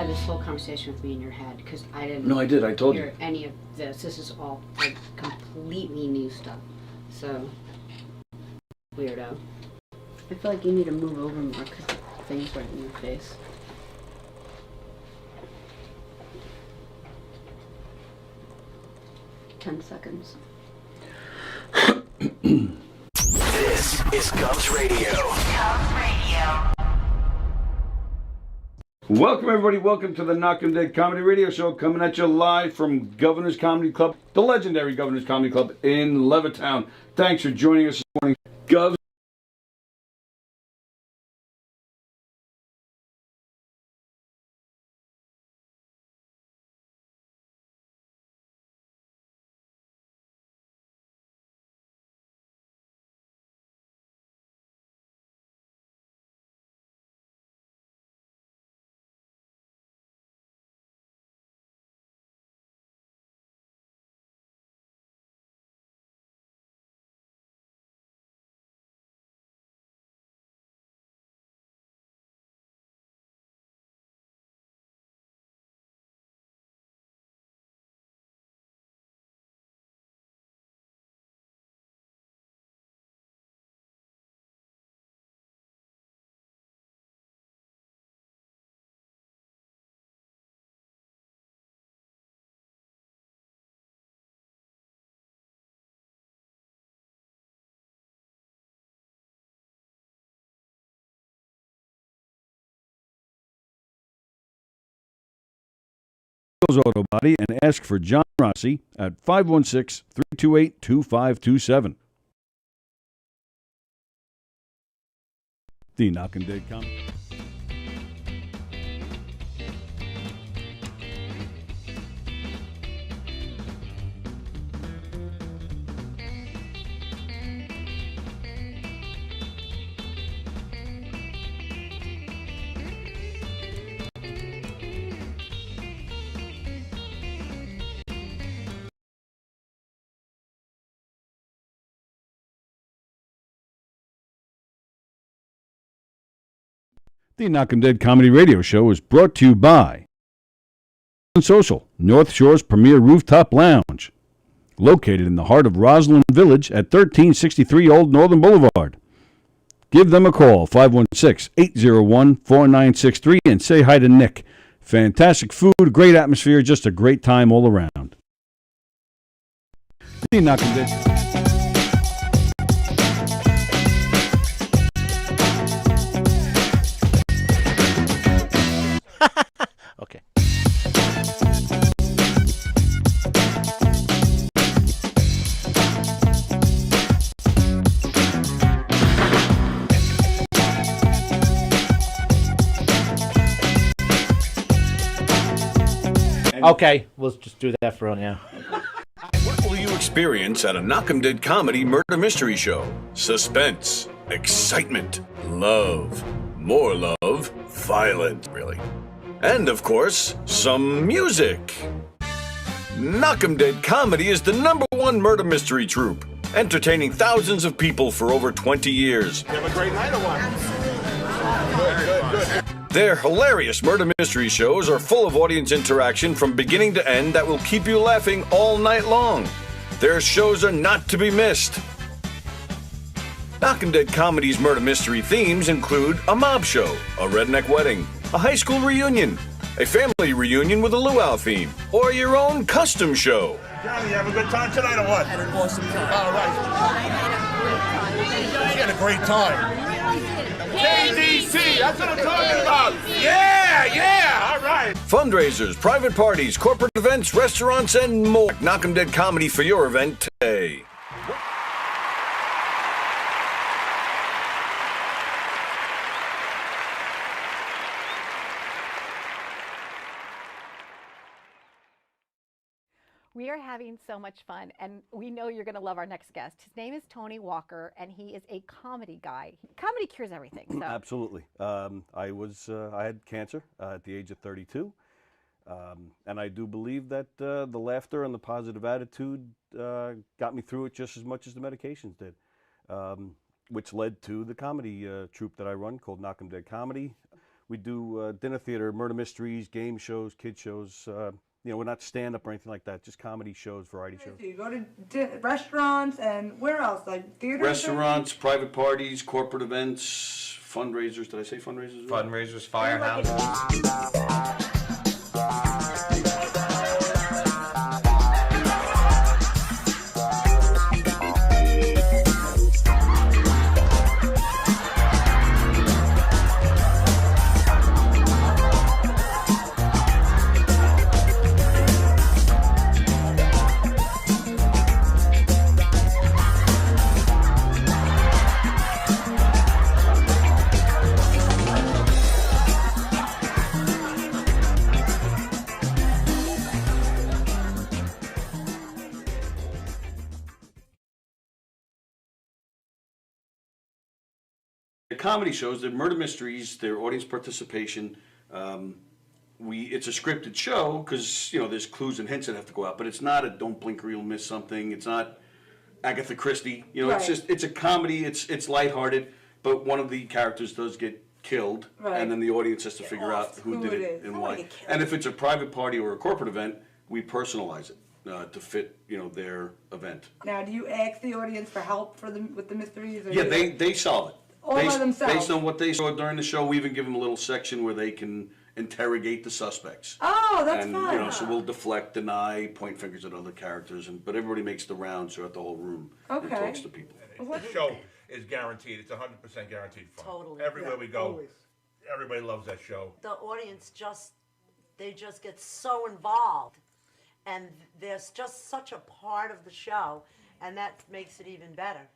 had this whole conversation with me in your head because I didn't. No, I did. I told you. Hear any of this. This is all like completely new stuff. So weirdo. I feel like you need to move over more because the thing's right in your face. Ten seconds. This is Cubs Radio. Cubs Radio. Welcome, everybody. Welcome to the Knockem Dead Comedy Radio Show, coming at you live from Governor's Comedy Club, the legendary Governor's Comedy Club in Levittown. Thanks for joining us this morning. Govs. Auto Body and ask for John Rossi at 516-328-2527. The Knockem Dead Comedy. The Knockem Dead Comedy Radio Show is brought to you by Social, North Shore's premier rooftop lounge, located in the heart of Roslyn Village at 1363 Old Northern Boulevard. Give them a call, 516-801-4963, and say hi to Nick. Fantastic food, great atmosphere, just a great time all around. The Knockem Dead. Okay. Okay, we'll just do that for now. What will you experience at a Knockem Dead Comedy murder mystery show? Suspense, excitement, love, more love, violence, really. And, of course, some music. Knockem Dead Comedy is the #1 murder mystery troupe, entertaining thousands of people for over 20 years. You have a great night or what? Good. Their hilarious murder mystery shows are full of audience interaction from beginning to end that will keep you laughing all night long. Their shows are not to be missed. Knockem Dead Comedy's murder mystery themes include a mob show, a redneck wedding, a high school reunion, a family reunion with a luau theme, or your own custom show. Johnny, you have a good time tonight or what? Had an awesome time. All right. You had a great time. KDC, that's what I'm talking about. Yeah, all right. Fundraisers, private parties, corporate events, restaurants, and more. Knockem Dead Comedy for your event today. We are having so much fun, and we know you're going to love our next guest. His name is Tony Walker, and he is a comedy guy. Comedy cures everything. So. Absolutely. I had cancer at the age of 32, and I do believe that the laughter and the positive attitude got me through it just as much as the medications did, which led to the comedy troupe that I run called Knockem Dead Comedy. We do dinner theater, murder mysteries, game shows, kid shows. We're not stand-up or anything like that, just comedy shows, variety shows. You go to restaurants and where else? Like theaters? Restaurants, private parties, corporate events, fundraisers. Did I say fundraisers? Fundraisers, firehouses. Comedy shows, they're murder mysteries, they're audience participation. It's a scripted show because there's clues and hints that have to go out, but it's not a don't blink or you'll miss something. It's not Agatha Christie. It's a comedy. It's lighthearted, but one of the characters does get killed, and then the audience has to figure out who did it and why. And if it's a private party or a corporate event, we personalize it to fit their event. Now, do you ask the audience for help with the mysteries? Or Yeah, they solve it. All by themselves. Based on what they saw during the show, we even give them a little section where they can interrogate the suspects. Oh, that's fun. So we'll deflect, deny, point fingers at other characters, but everybody makes the rounds throughout the whole room and talks to people. The show is guaranteed. It's 100% guaranteed fun. Totally. Everywhere we go, everybody loves that show. The audience just get so involved, and there's just such a part of the show, and that makes it even better.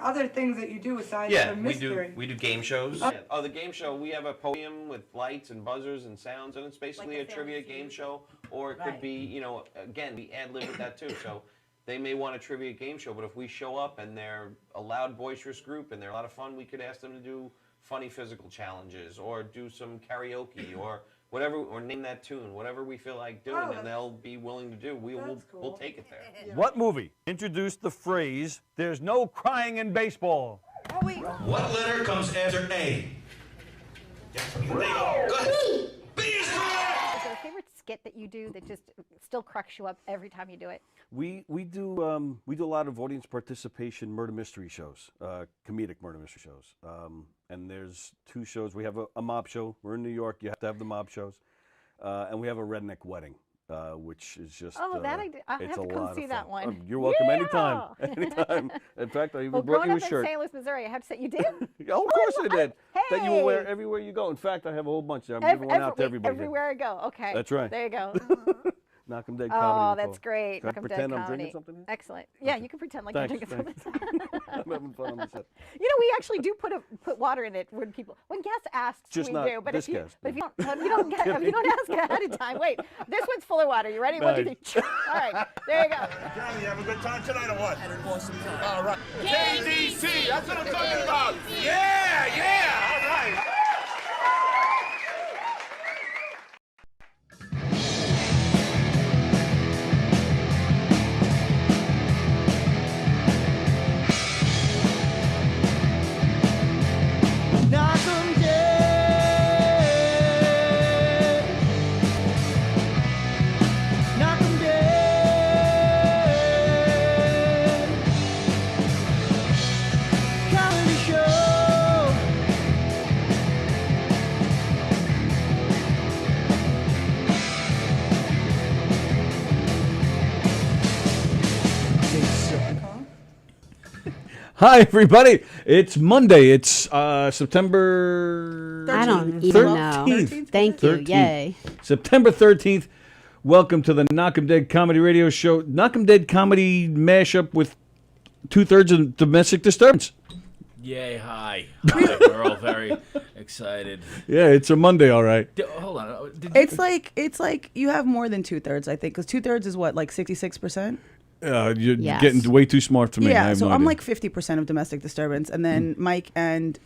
Other things that you do aside from mystery. we do game shows. The game show, we have a podium with lights and buzzers and sounds, and it's basically like a trivia game show, or it could be, again, we ad-lib with that too. So they may want a trivia game show, but if we show up and they're a loud, boisterous group and they're a lot of fun, we could ask them to do funny physical challenges or do some karaoke or whatever, or name that tune, whatever we feel like doing, and they'll be willing to do. We'll take it there. What movie introduced the phrase, "There's no crying in baseball"? What letter comes after A? Go ahead. B is correct! Is there a favorite skit that you do that just still cracks you up every time you do it? We do a lot of audience participation murder mystery shows, comedic murder mystery shows. And there's two shows. We have a mob show. We're in New York. You have to have the mob shows. And we have a Redneck Wedding, which is just that I have to come see that one. You're welcome anytime. Anytime. In fact, I even brought you a shirt. Growing up in St. Louis, Missouri, I have to say, you did? Oh, of course I did. Hey! That you will wear everywhere you go. In fact, I have a whole bunch there. I'm giving one out to everybody. Everywhere I go. Okay. That's right. There you go. Knockem Dead Comedy. Oh, that's great. Can I pretend I'm drinking something here? Excellent. Yeah, you can pretend like you're drinking something. I'm having fun on the set. We actually do put water in it when guests ask. Just we not do. But this if you guest. if you don't ask ahead of time, wait, this one's full of water. You ready? Nice. 1, 2, 3. All right, there you go. Johnny, you have a good time tonight or what? Had an awesome time. All right. KDC, that's what I'm talking about. Yeah, all right. Hi, everybody. It's Monday. It's September 13th. I don't even know. Thank you. 13th. Yay. September 13th. Welcome to the Knockem Dead Comedy Radio Show. Knockem Dead Comedy mashup with 2/3 of domestic disturbance. Yay, hi. We're all very excited. Yeah, it's a Monday, all right. Hold on. It's like you have more than 2/3, I think, because 2/3 is what, like 66%? You're Yes. getting way too smart for me. I Yeah, have so no I'm idea. like 50% of domestic disturbance, and then Mike and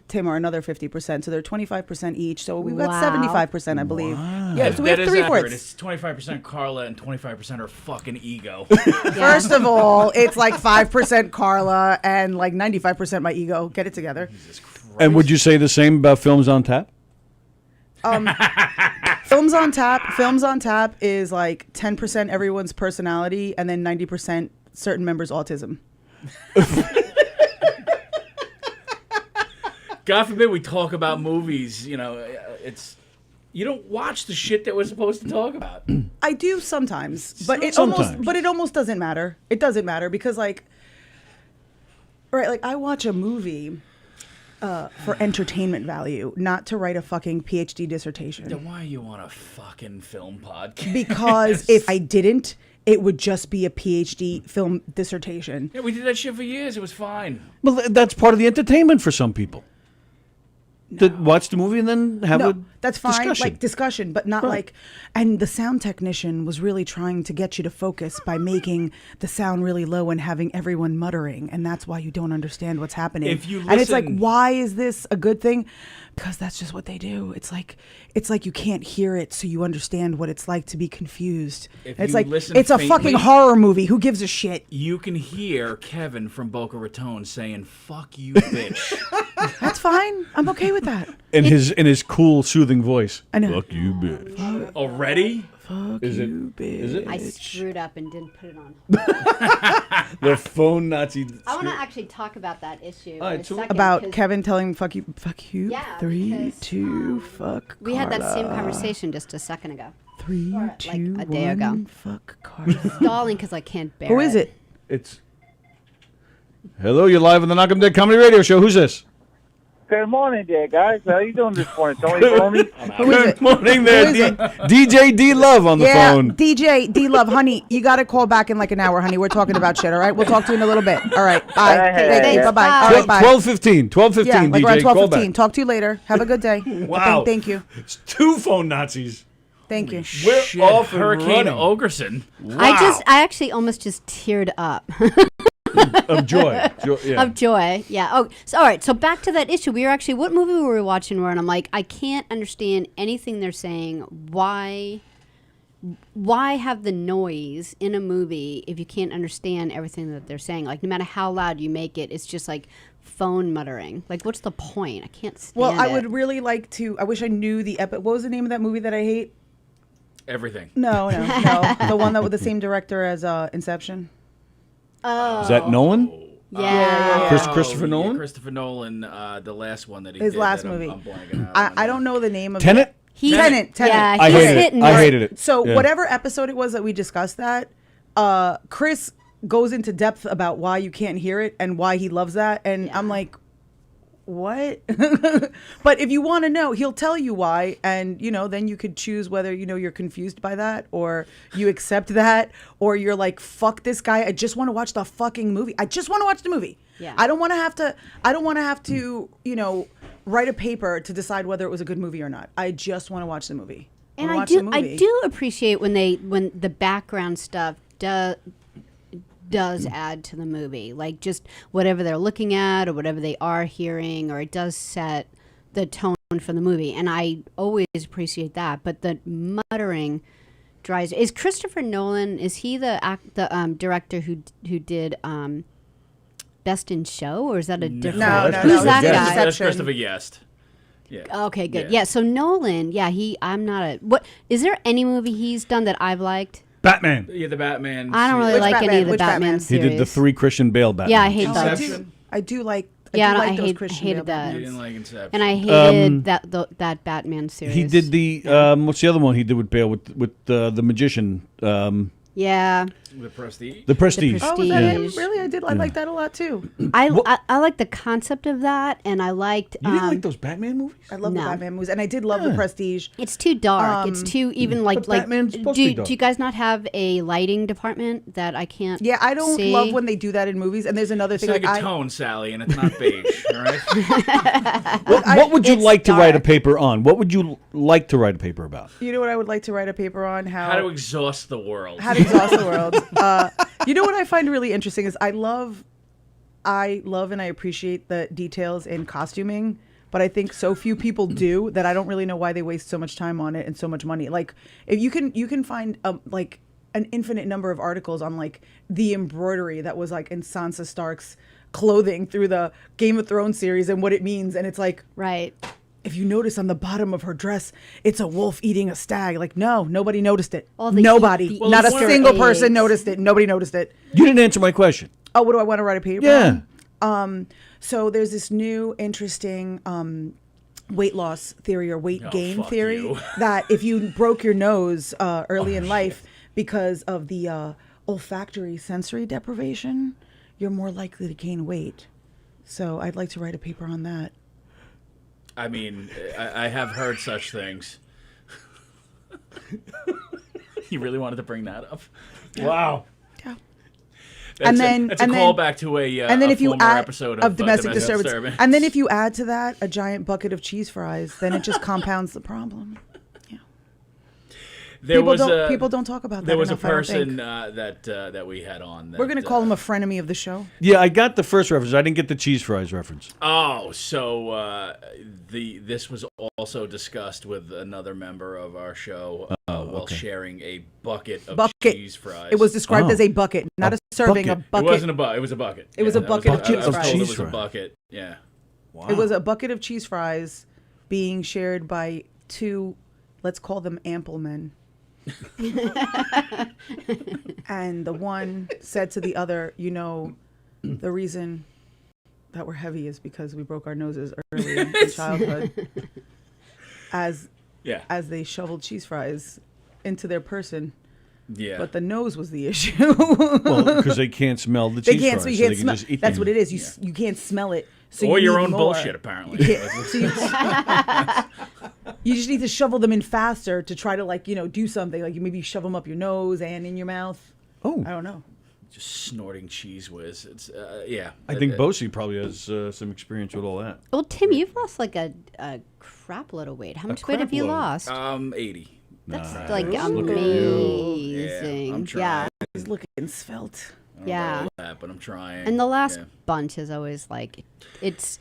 Tim are another 50%. So they're 25% each. So we've got Wow. 75%, I believe. Yeah, so we That have is three accurate. fourths. It's 25% Carla and 25% her fucking ego. First of all, it's like 5% Carla and like 95% my ego. Get it together. And would you say the same about Films on Tap? Films on Tap is like 10% everyone's personality, and then 90% certain members' autism. God forbid we talk about movies. You know, it's you don't watch the shit that we're supposed to talk about. I do sometimes, but it Sometimes. almost doesn't matter. It doesn't matter because like I watch a movie for entertainment value, not to write a fucking PhD dissertation. Then why are you on a fucking film podcast? Because if I didn't, it would just be a PhD film dissertation. Yeah, we did that shit for years. It was fine. Well, that's part of the entertainment for some people. To watch the movie and then have a that's fine, discussion. like discussion, but not like. And the sound technician was really trying to get you to focus by making the sound really low and having everyone muttering, and that's why you don't understand what's happening. If you and it's like, listen- why is this a good thing? Because that's just what they do. It's like you can't hear it, so you understand what it's like to be confused. If It's you like listen it's a faintly- fucking horror movie. Who gives a shit? You can hear Kevin from Boca Raton saying "fuck you, bitch." That's fine. I'm okay with that. in his cool, soothing voice. I know. Fuck you, bitch. Already? Fuck Is it? you, bitch. Is it? I screwed up and didn't put it on. The phone Nazi. I want to actually talk about that issue All right, in a so- second, About 'cause Kevin telling fuck you. Yeah, 3, because, 2, fuck. we had that same Carla. conversation just a second ago. 3, Or, like, 2, a day ago. 1, fuck Carla. Stalling because I can't bear Who is it? It's. Hello, you're live on the Knockem Dead Comedy Radio Show. Who's this? Good morning there, guys. How you doing this morning? Tony Maloney? Who is Good it? morning there, Who is it? DJ D Love on the Yeah, phone. DJ D Love, honey, you got to call back in like an hour, honey. We're talking about shit, all right? We'll talk to you in a little bit. All right, bye. Hey, Thanks, yeah. bye-bye. All right, bye. 12:15. 12:15. Yeah, like around DJ, call 12:15. back. Talk to you later. Have a good day. Wow. Thank you. It's two phone Nazis. Thank you. We're Shit, off and Hurricane running. Ogerson. I actually almost just teared up. Of joy. Yeah. Of joy. Yeah. Oh, so, all right. So back to that issue. We were actually, what movie were we watching? Where and I'm like, I can't understand anything they're saying. Why have the noise in a movie if you can't understand everything that they're saying? Like, no matter how loud you make it, it's just like phone muttering. Like, what's the point? I can't stand Well, I it. would really like to. I wish I knew the epic. What was the name of that movie that I hate? Everything. No. The one that with the same director as Inception. Oh. Is that Nolan? Yeah. Christopher Nolan? Christopher Nolan, the last one that he His did. last that I'm- movie. I'm blanking out on I don't know the name of Tenet? it. Tenet. Yeah, I he's hated it. hitting I it. hated it. So Yeah. whatever episode it was that we discussed that, Chris goes into depth about why you can't hear it and why he loves that, and I'm like, what? But if you want to know, he'll tell you why, and then you could choose whether you're confused by that or you accept that, or you're like, fuck this guy. I just want to watch the fucking movie. I just want to watch the movie. Yeah. I don't want to have to write a paper to decide whether it was a good movie or not. I just want to watch the movie. And wanna I watch the do movie. appreciate when the background stuff does add to the movie, like just whatever they're looking at or whatever they are hearing, or it does set the tone for the movie, and I always appreciate that. But the muttering drives. Is Christopher Nolan? Is he the director who did Best in Show, or is that a different? No, Who's that That's guy? Christopher Guest. Yeah. Okay, good. Yeah. So Nolan, I'm not a. What is there any movie he's done that I've liked? Batman. Yeah, the Batman. I don't really Which like Batman? any of the Which Batman Batman? He series. did the 3 Christian Bale Batman. Yeah, I hate Inception. those. I do like. Yeah, I I those hate Christian hated Bale that. You Batmans. didn't like Inception. And I hated that Batman series. He did the what's the other one he did with Bale with the magician? Yeah. The Prestige. The Prestige. Oh, was that him? Prestige. Really? I like that a lot too. I like the concept of that, and I liked. You didn't like those Batman movies? I love the No. Batman movies, and I did love the Prestige. It's too dark. It's too even like But Batman's supposed to do be dark. do you guys not have a lighting department that I can't? Yeah, I don't see? love when they do that in movies. And there's another It's thing like like a tone, Sally, and it's not beige. All right. What would you It's like to write a dark. paper on? What would you like to write a paper about? You know what I would like to write a paper on? How to exhaust the world. How to exhaust the world. You know what I find really interesting is I love and I appreciate the details in costuming, but I think so few people do that I don't really know why they waste so much time on it and so much money. Like, if you can find like an infinite number of articles on like the embroidery that was like in Sansa Stark's clothing through the Game of Thrones series and what it means, and it's like, right. If you notice on the bottom of her dress, it's a wolf eating a stag. Like, no, nobody noticed it. Nobody. Not a single person noticed it. Nobody noticed it. You didn't answer my question. Oh, what do I want to write a paper Yeah. on? So there's this new interesting weight loss theory or weight gain theory you. that if you broke your nose early in life because of the olfactory sensory deprivation, you're more likely to gain weight. So I'd like to write a paper on that. I mean, I have heard such things. You really wanted to bring that up? Wow. Yeah. That's a callback to a former episode of domestic disturbance. And then if you add to that a giant bucket of cheese fries, then it just compounds the problem. People don't talk about that. There was enough, a person that we had on. We're going to call him a frenemy of the show. Yeah, I got the first reference. I didn't get the cheese fries reference. Oh, so this was also discussed with another member of our show while sharing a bucket of cheese fries. It was described as a bucket, not a serving. Bucket. A bucket. It wasn't a bucket. It was a bucket. It was a bucket of cheese I was fries. told it was a bucket. Yeah. Wow. It was a bucket of cheese fries being shared by two, let's call them ample men. And the one said to the other, you know, the reason that we're heavy is because we broke our noses early in childhood as they shoveled cheese fries into their person. Yeah. But the nose was the issue. Well, because they can't smell the cheese fries. So you can't smell. That's what it is. You can't smell it. So or you your need own more. bullshit, apparently. You just need to shovel them in faster to try to do something. Like you maybe shove them up your nose and in your mouth. Oh. I don't know. Just snorting cheese whiz. It's yeah. I think Bosie probably has some experience with all that. Well, Tim, you've lost like a crap load of weight. How much weight have you lost? 80. That's Nice. like Look at amazing. Yeah, I'm trying. He's looking svelte. I don't know about that, but I'm trying. And the last bunch is always like, it's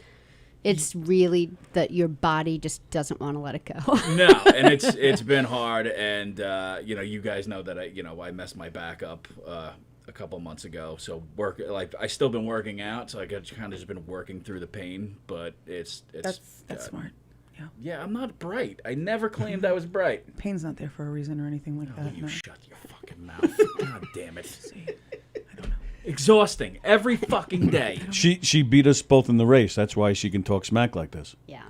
really that your body just doesn't want to let it go. No, and it's been hard, and you guys know that I messed my back up a couple months ago. So I still been working out, so I got kind of just been working through the pain, but it's that's smart. Yeah. Yeah, I'm not bright. I never claimed I was bright. Pain's not there for a reason or anything like that. You no. shut your fucking mouth. God damn it. See, I don't know. Exhausting every fucking day. She beat us both in the race. That's why she can talk smack like this. Yeah.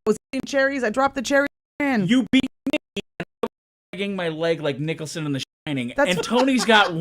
Was eating cherries. I dropped the cherry in. You beat me. Dragging my leg like Nicholson in The Shining, and Tony's got